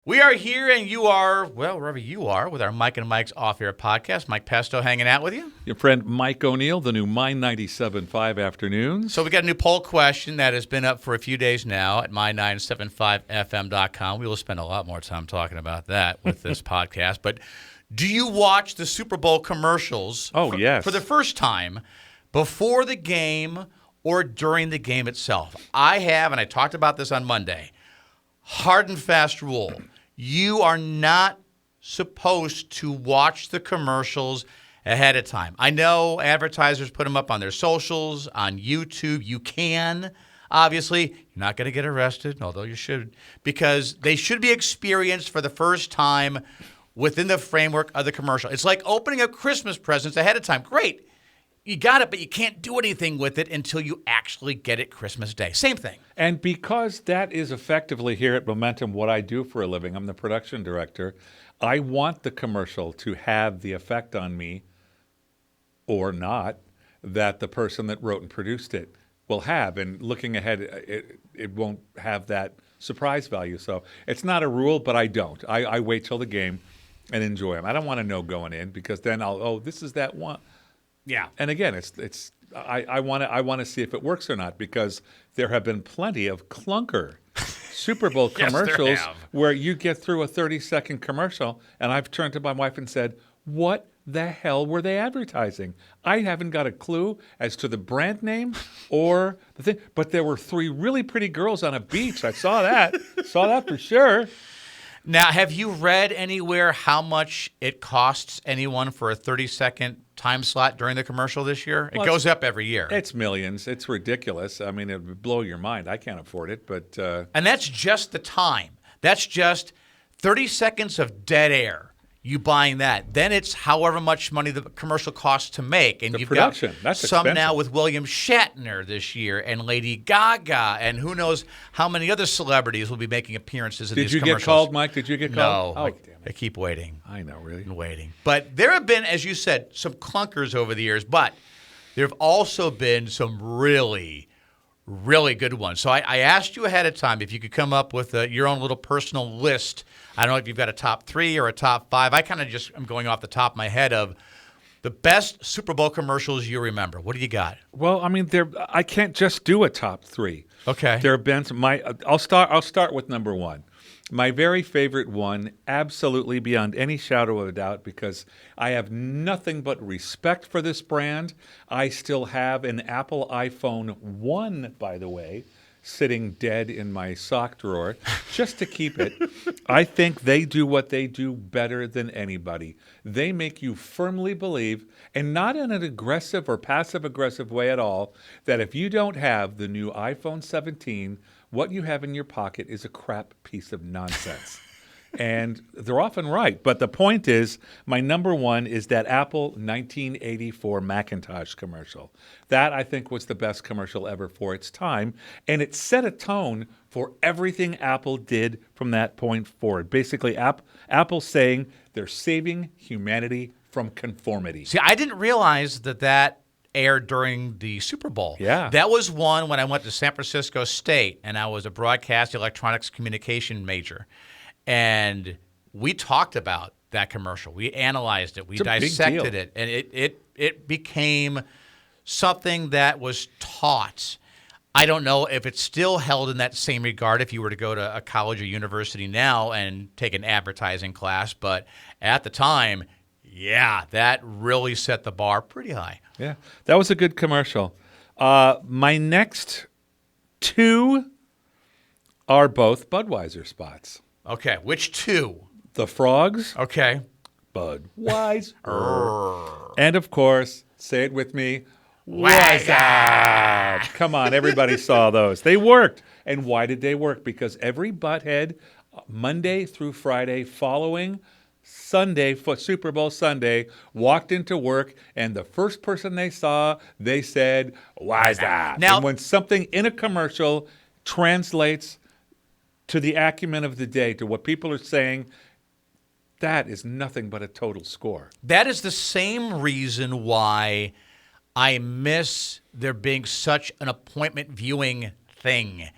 We are here, and you are, well, wherever you are, with our Mike and Mike's Off-Air podcast. Mike Pesto hanging out with you. Your friend Mike O'Neill, the new My 97.5 Afternoons. So we got a new poll question that has been up for a few days now at my975fm.com. We will spend a lot more time talking about that with this podcast. But do you watch the Super Bowl commercials yes. for the first time before the game or during the game itself? I have, and I talked about this on Monday. Hard and fast rule. You are not supposed to watch the commercials ahead of time. I know advertisers put them up on their socials, on YouTube. You can. Obviously, you're not going to get arrested, although you should, because they should be experienced for the first time within the framework of the commercial. It's like opening up Christmas presents ahead of time. Great. You got it, but you can't do anything with it until you actually get it Christmas Day. Same thing. And because that is effectively here at Momentum what I do for a living, I'm the production director, I want the commercial to have the effect on me, or not, that the person that wrote and produced it will have. And looking ahead, it won't have that surprise value. So it's not a rule, but I don't. I wait till the game and enjoy them. I don't want to know going in, because then this is that one. Yeah. And again, I want to see if it works or not, because there have been plenty of clunker Super Bowl Yes, commercials there have. where you get through a 30-second commercial, and I've turned to my wife and said, "What the hell were they advertising? I haven't got a clue as to the brand name or the thing." But there were 3 really pretty girls on a beach. I saw that. Saw that for sure. Now, have you read anywhere how much it costs anyone for a 30-second time slot during the commercial this year? It goes up every year. It's millions. It's ridiculous. I mean, it would blow your mind. I can't afford it, but... And that's just the time. That's just 30 seconds of dead air. You buying that. Then it's however much money the commercial costs to make. And The you've production. got That's some expensive. now with William Shatner this year and Lady Gaga, and who knows how many other celebrities will be making appearances in these Did you commercials. get called, Mike? Did you get called? No. Oh, I damn it. keep waiting. I know, really. And waiting. But there have been, as you said, some clunkers over the years, but there have also been some really, really good ones. So I asked you ahead of time if you could come up with your own little personal list. I don't know if you've got a top 3 or a top 5. I kind of just am going off the top of my head of the best Super Bowl commercials you remember. What do you got? Well, I mean, I can't just do a top 3. Okay. There have been some. I'll start with number 1. My very favorite one, absolutely beyond any shadow of a doubt, because I have nothing but respect for this brand. I still have an Apple iPhone 1, by the way, sitting dead in my sock drawer just to keep it. I think they do what they do better than anybody. They make you firmly believe, and not in an aggressive or passive-aggressive way at all, that if you don't have the new iPhone 17, what you have in your pocket is a crap piece of nonsense. And they're often right. But the point is, my number 1 is that Apple 1984 Macintosh commercial. That, I think, was the best commercial ever for its time. And it set a tone for everything Apple did from that point forward. Basically, Apple saying they're saving humanity from conformity. See, I didn't realize that aired during the Super Bowl. Yeah. That was one when I went to San Francisco State, and I was a broadcast electronics communication major. And we talked about that commercial. We analyzed it. We It's a big dissected deal. it. And it became something that was taught. I don't know if it's still held in that same regard if you were to go to a college or university now and take an advertising class. But at the time, yeah, that really set the bar pretty high. Yeah, that was a good commercial. My next 2 are both Budweiser spots. Okay, which 2? The Frogs, Okay. Budweiser. And, of course, say it with me, Wise up. Come on, everybody saw those. They worked. And why did they work? Because every butthead, Monday through Friday following Sunday, for Super Bowl Sunday, walked into work, and the first person they saw, they said, "Why's that?" Now- and when something in a commercial translates to the acumen of the day, to what people are saying, that is nothing but a total score. That is the same reason why I miss there being such an appointment viewing thing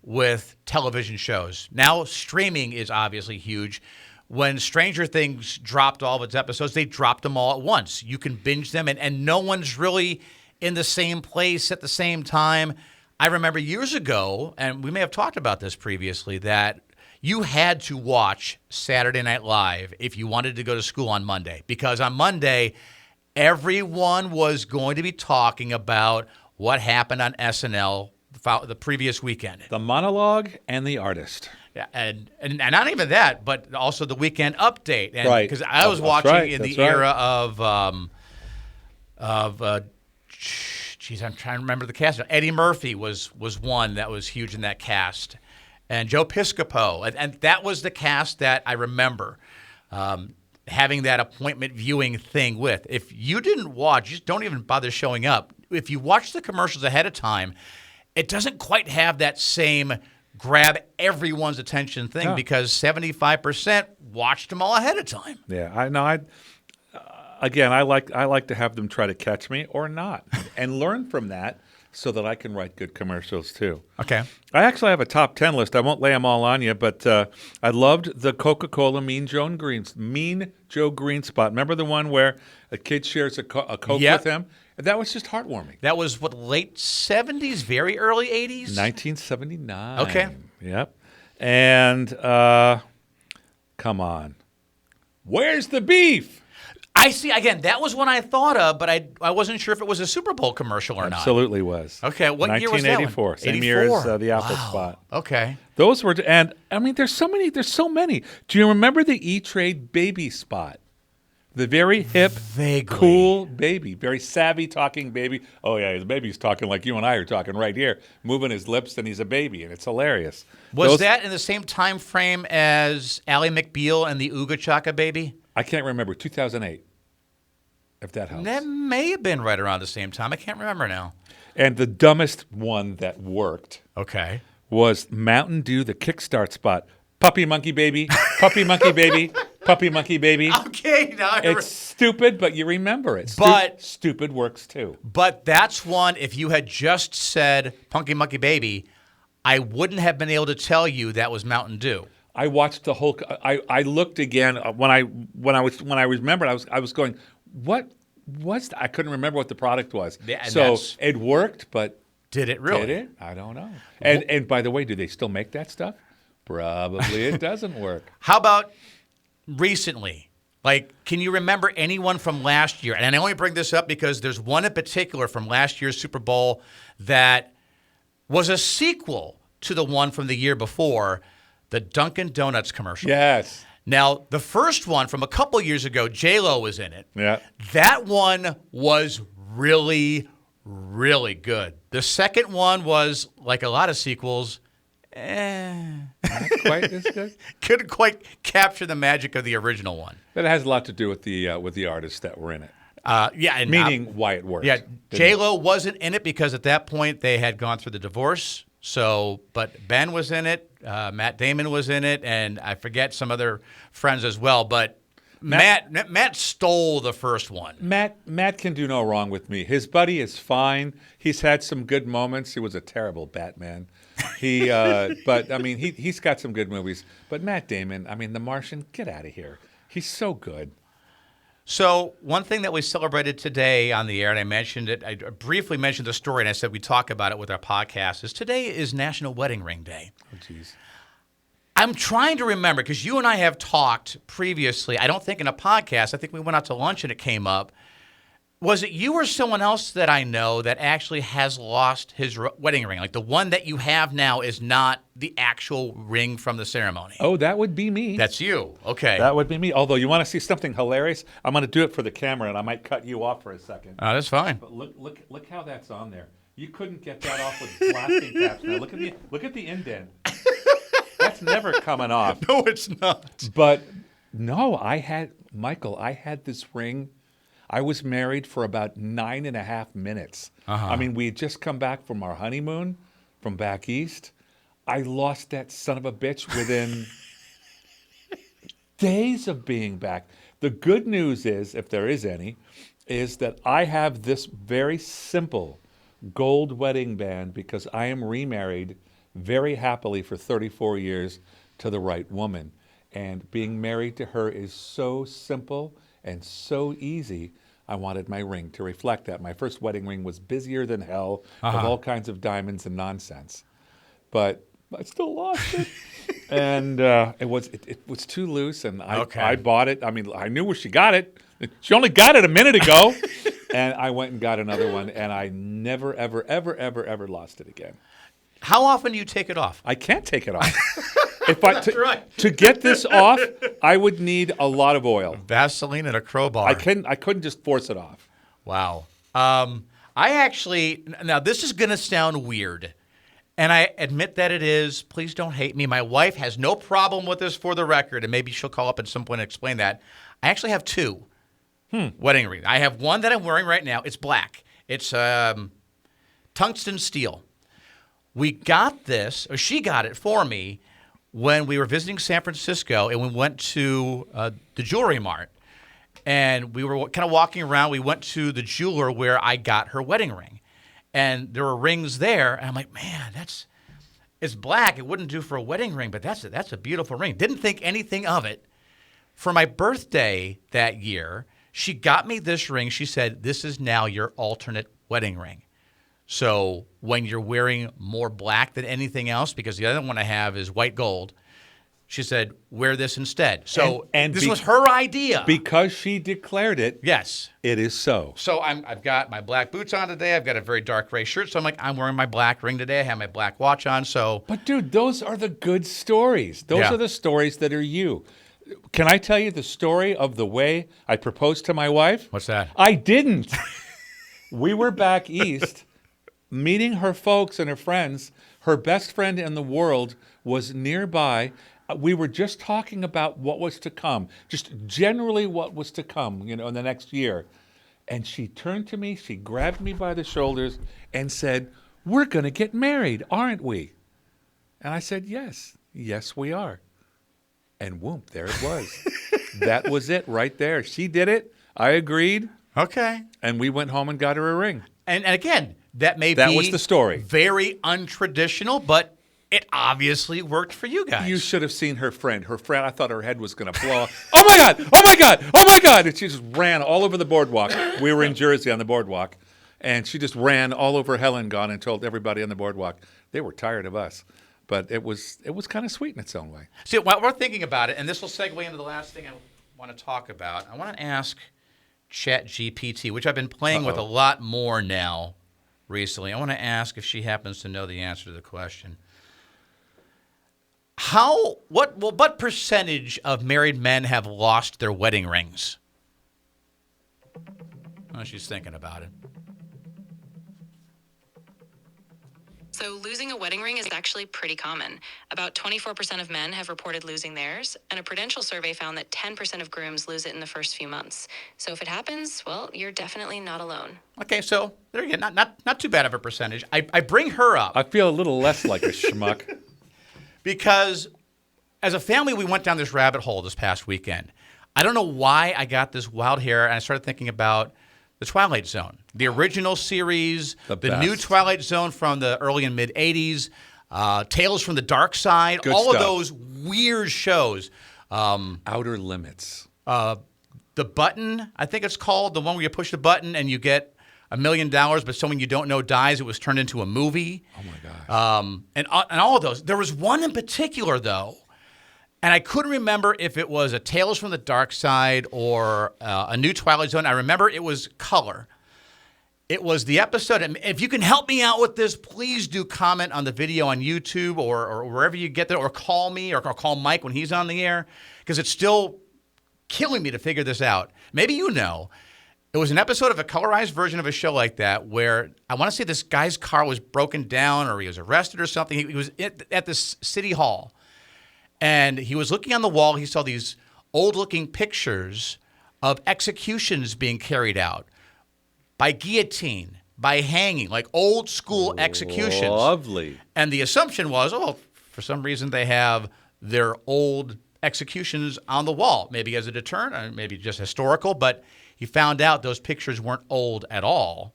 with television shows. Now streaming is obviously huge. When Stranger Things dropped all of its episodes, they dropped them all at once. You can binge them, and no one's really in the same place at the same time. I remember years ago, and we may have talked about this previously, that you had to watch Saturday Night Live if you wanted to go to school on Monday, because on Monday, everyone was going to be talking about what happened on SNL the previous weekend. The monologue and the artist. Yeah, and not even that, but also the weekend update. And Right. because I was That's watching right, in the that's right. era of geez, I'm trying to remember the cast. Eddie Murphy was one that was huge in that cast, and Joe Piscopo, and that was the cast that I remember having that appointment viewing thing with. If you didn't watch, just don't even bother showing up. If you watch the commercials ahead of time, it doesn't quite have that same grab everyone's attention thing No. because 75% watched them all ahead of time. Yeah, I know. Again, I like to have them try to catch me or not, and learn from that so that I can write good commercials too. Okay. I actually have a top 10 list. I won't lay them all on you, but I loved the Coca-Cola Mean Joe Green spot. Remember the one where a kid shares a Coke Yep. with him? That was just heartwarming. That was what, late 70s, very early 80s? 1979. Okay. Yep. And come on. Where's the beef? I see. Again, that was one I thought of, but I wasn't sure if it was a Super Bowl commercial or not. Absolutely was. Okay, what year was that one? 1984. Same year as 84. the Apple Wow. spot. Okay. Those were, and I mean, there's so many. Do you remember the E-Trade baby spot? The very hip, Vaguely. cool baby, very savvy talking baby. Oh yeah, the baby's talking like you and I are talking right here, moving his lips, and he's a baby, and it's hilarious. Was Those- that in the same time frame as Ally McBeal and the Ooga Chaka Baby? I can't remember. 2008, if that helps. That may have been right around the same time. I can't remember now. And the dumbest one that worked Okay. was Mountain Dew, the Kickstart spot. Puppy monkey baby, puppy monkey baby, puppy monkey baby. Okay. Now It's stupid, but you remember it. But- stupid works too. But that's one, if you had just said Punky Monkey Baby, I wouldn't have been able to tell you that was Mountain Dew. I watched the whole. I looked again when I remembered. I was going, what was that? I couldn't remember what the product was. Yeah, and so that's- it worked, but Did it really? did it? I don't know. And by the way, do they still make that stuff? Probably it doesn't work. How about recently? Like, can you remember anyone from last year? And I only bring this up because there's one in particular from last year's Super Bowl that was a sequel to the one from the year before, the Dunkin' Donuts commercial. Yes. Now, the first one from a couple years ago, J-Lo was in it. Yeah. That one was really, really good. The second one was, like a lot of sequels, Not quite as good. couldn't quite capture the magic of the original one. But it has a lot to do with the artists that were in it. Yeah, and Meaning why it worked. yeah, Didn't J-Lo wasn't in it because at that point they had gone through the divorce. So, but Ben was in it, Matt Damon was in it, and I forget some other friends as well. But Matt stole the first one. Matt can do no wrong with me. His buddy is fine. He's had some good moments. He was a terrible Batman. But I mean, he's got some good movies. But Matt Damon, I mean, The Martian, get out of here. He's so good. So one thing that we celebrated today on the air, and I mentioned it, I briefly mentioned the story, and I said we talk about it with our podcast, is today is National Wedding Ring Day. Oh, jeez. I'm trying to remember, because you and I have talked previously, I don't think in a podcast, I think we went out to lunch and it came up. Was it you or someone else that I know that actually has lost his wedding ring? Like the one that you have now is not the actual ring from the ceremony. Oh, that would be me. That's you. Okay. That would be me. Although you want to see something hilarious, I'm going to do it for the camera, and I might cut you off for a second. Oh, that's fine. But look how that's on there. You couldn't get that off with blasting caps. Now look at the indent. That's never coming off. No, it's not. But no, I had this ring. I was married for about 9.5 minutes. I mean, we had just come back from our honeymoon from back east. I lost that son of a bitch within days of being back. The good news is, if there is any, is that I have this very simple gold wedding band because I am remarried very happily for 34 years to the right woman. And being married to her is so simple and so easy. I wanted my ring to reflect that. My first wedding ring was busier than hell with all kinds of diamonds and nonsense. But I still lost it. And it was too loose, and I bought it. I mean, I knew where she got it. She only got it a minute ago. And I went and got another one, and I never, ever, ever, ever, ever lost it again. How often do you take it off? I can't take it off. That's right. To get this off, I would need a lot of oil. Vaseline and a crowbar. I couldn't just force it off. Wow. Now this is going to sound weird, and I admit that it is. Please don't hate me. My wife has no problem with this, for the record, and maybe she'll call up at some point and explain that. I actually have two wedding rings. I have one that I'm wearing right now. It's black. It's tungsten steel. We got this, or she got it for me, when we were visiting San Francisco, and we went to the Jewelry Mart. And we were kind of walking around. We went to the jeweler where I got her wedding ring. And there were rings there. And I'm like, man, it's black. It wouldn't do for a wedding ring, but that's a beautiful ring. Didn't think anything of it. For my birthday that year, she got me this ring. She said, this is now your alternate wedding ring. So when you're wearing more black than anything else, because the other one I have is white gold, she said, wear this instead. So this was her idea. Because she declared it. Yes. It is so. So I've got my black boots on today. I've got a very dark gray shirt. So I'm like, I'm wearing my black ring today. I have my black watch on. So, but dude, those are the good stories. Those are the stories that are you. Can I tell you the story of the way I proposed to my wife? What's that? I didn't. We were back east meeting her folks and her friends. Her best friend in the world was nearby. We were just talking about what was to come, just generally what was to come, in the next year. And she turned to me, she grabbed me by the shoulders and said, we're going to get married, aren't we? And I said, yes, we are. And whoop, there it was. That was it right there. She did it. I agreed. Okay. And we went home and got her a ring. And again, that was the story. Very untraditional, but it obviously worked for you guys. You should have seen her friend. Her friend, I thought her head was going to blow off. Oh, my God. Oh, my God. Oh, my God. And she just ran all over the boardwalk. We were in Jersey on the boardwalk. And she just ran all over Helen and told everybody on the boardwalk. They were tired of us. But it was kind of sweet in its own way. See, while we're thinking about it, and this will segue into the last thing I want to talk about, I want to ask ChatGPT, which I've been playing with a lot more now recently. I want to ask if she happens to know the answer to the question. What percentage of married men have lost their wedding rings? Oh, she's thinking about it. So losing a wedding ring is actually pretty common. About 24% of men have reported losing theirs, and a Prudential survey found that 10% of grooms lose it in the first few months. So if it happens, well, you're definitely not alone. Okay, so there you go. Not too bad of a percentage. I bring her up. I feel a little less like a schmuck. Because as a family, we went down this rabbit hole this past weekend. I don't know why I got this wild hair, and I started thinking about The Twilight Zone, the original series, the new Twilight Zone from the early and mid 80s, Tales from the Dark Side, Good all stuff. of those weird shows. Outer Limits. The Button, I think it's called, the one where you push the button and you get $1 million, but someone you don't know dies. It was turned into a movie. Oh, my gosh. And all of those. There was one in particular, though, and I couldn't remember if it was a Tales from the Dark Side or a new Twilight Zone. I remember it was color. It was the episode. And if you can help me out with this, please do comment on the video on YouTube or wherever you get there, or call me or call Mike when he's on the air, because it's still killing me to figure this out. Maybe you know. It was an episode of a colorized version of a show like that where I want to say this guy's car was broken down or he was arrested or something. He was at this city hall. And he was looking on the wall. He saw these old-looking pictures of executions being carried out by guillotine, by hanging, like old-school executions. Lovely. And the assumption was, for some reason they have their old executions on the wall, maybe as a deterrent, or maybe just historical. But he found out those pictures weren't old at all.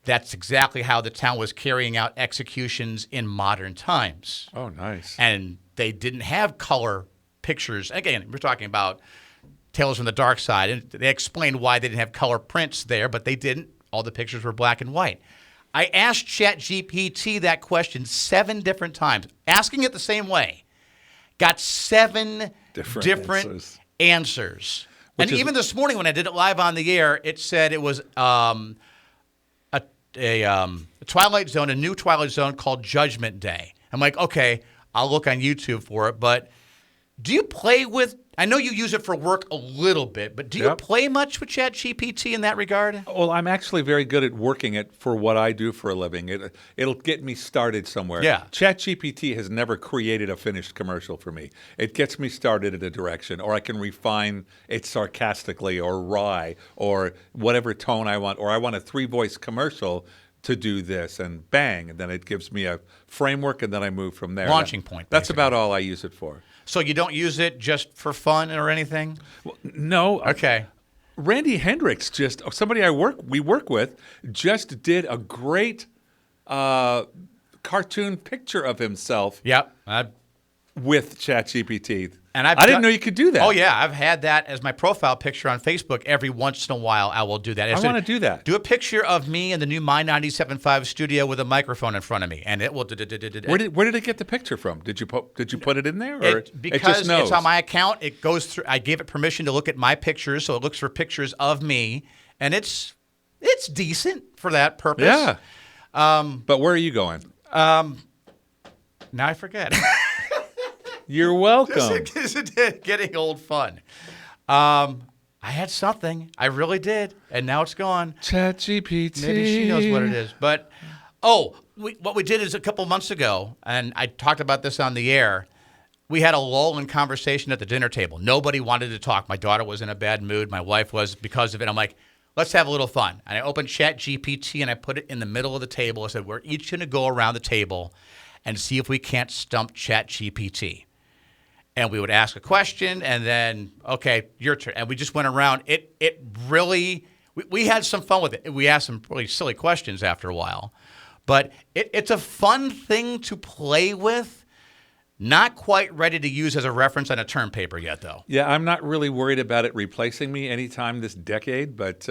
that's exactly how the town was carrying out executions in modern times. Oh, nice. And they didn't have color pictures. Again, we're talking about Tales from the Dark Side, and they explained why they didn't have color prints there, but they didn't. All the pictures were black and white. I asked ChatGPT that question 7 different times, asking it the same way. Got 7 different answers. And even this morning when I did it live on the air, it said it was a Twilight Zone, a new Twilight Zone called Judgment Day. I'm like, okay, I'll look on YouTube for it. But do you play with, I know you use it for work a little bit, but do you play much with ChatGPT in that regard? Well, I'm actually very good at working it for what I do for a living. It'll get me started somewhere. Yeah. ChatGPT has never created a finished commercial for me. It gets me started in a direction, or I can refine it sarcastically or wry or whatever tone I want, or I want a 3-voice commercial to do this, and bang, and then it gives me a framework, and then I move from there. Launching point, That's basically. about all I use it for. So you don't use it just for fun or anything? Well, no. Okay. Randy Hendricks, just somebody we work with, just did a great cartoon picture of himself Yep. with ChatGPT. And I didn't know you could do that. Oh, yeah. I've had that as my profile picture on Facebook. Every once in a while, I will do that. I want to do that. Do a picture of me in the new My 97.5 studio with a microphone in front of me, and it will. Where did it get the picture from? Did you put it in there, or Because it just knows? it's on my account. It goes through. I gave it permission to look at my pictures, so it looks for pictures of me, and it's decent for that purpose. Yeah. But where are you going? Now I forget. You're welcome. Isn't it getting old fun? I had something. I really did. And now it's gone. ChatGPT. Maybe she knows what it is. But, what we did is a couple months ago, and I talked about this on the air, we had a lull in conversation at the dinner table. Nobody wanted to talk. My daughter was in a bad mood. My wife was because of it. I'm like, let's have a little fun. And I opened ChatGPT, and I put it in the middle of the table. I said, we're each going to go around the table and see if we can't stump ChatGPT. And we would ask a question, and then, okay, your turn. And we just went around. It really, we had some fun with it. We asked some really silly questions after a while. But it's a fun thing to play with. Not quite ready to use as a reference on a term paper yet, though. Yeah, I'm not really worried about it replacing me anytime this decade, but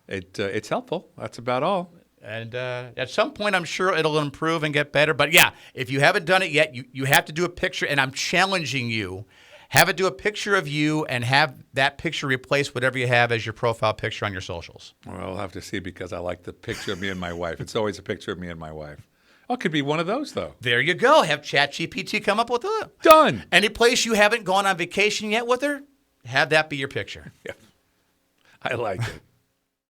it's helpful. That's about all. And at some point, I'm sure it'll improve and get better. But yeah, if you haven't done it yet, you have to do a picture. And I'm challenging you. Have it do a picture of you and have that picture replace whatever you have as your profile picture on your socials. Well, I'll have to see because I like the picture of me and my wife. It's always a picture of me and my wife. Oh, it could be one of those, though. There you go. Have ChatGPT come up with it. Done. Any place you haven't gone on vacation yet with her, have that be your picture. Yeah. I like it.